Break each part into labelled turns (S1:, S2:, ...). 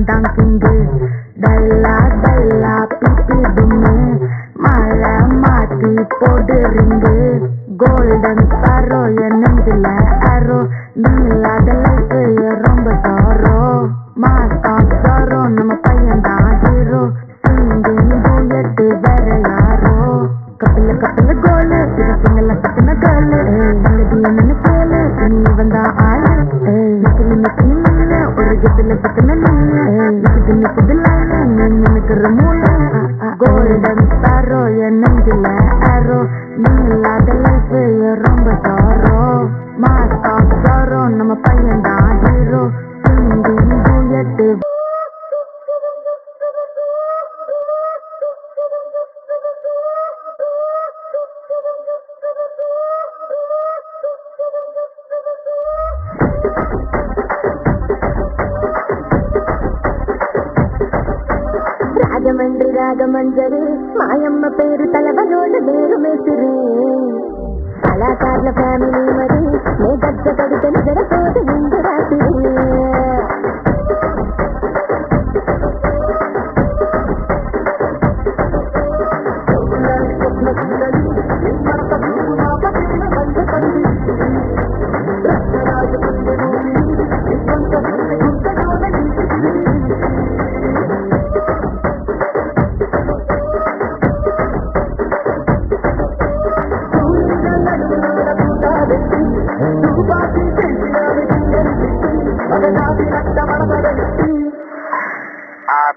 S1: தான் கிங்கு டல்லா டல்லா பிப்பி தும்மு மழை மாத்தி போடுறீங்க கோல்டன் சாரோ என் நெஞ்சில அரோ நீ இல்லாத லைஃப் ரொம்ப சாரோ மாசா சாரோ நம்ம பையன் தான் ஹீரோ சிங்கிங் டூயட் வேற யாரோ கப்பல கோலு இது சிங்கல கட்டின கேளு சங்கதி என்னன்னு கேளு நீ வந்தா ஆளு நிக்கல ஒரு கத்துல பத்தின நிக்குது லைனு நீ நினைக்கிற மூளை கோல்டன் சாரோ என் நெஞ்சில அரோ நீ இல்லாத லைஃப் ரொம்ப சாரோ மாசா சாரோ நம்ம பையன் தான் ஹீரோ சிங்கிங் டூயட் రాగమండ్రి రాగమంజరి మాయమ్మ పేరు తలవనోళ్ళ వేరు మేసిరి కళాకారుల ఫ్యామిలీ మరి నే గజ్జ కడితే నిజరపోదు ముందు రాత్రి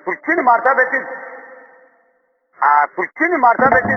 S2: కుర్చీని మార్తా పెట్టి కుర్చీని మార్తా పెట్టి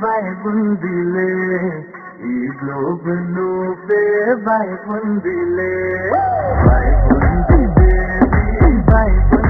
S1: వైపుందిలే ఈ గ్లోబ్ నువ్వే వైపుందిలే వైపుంది బేబీ వైపు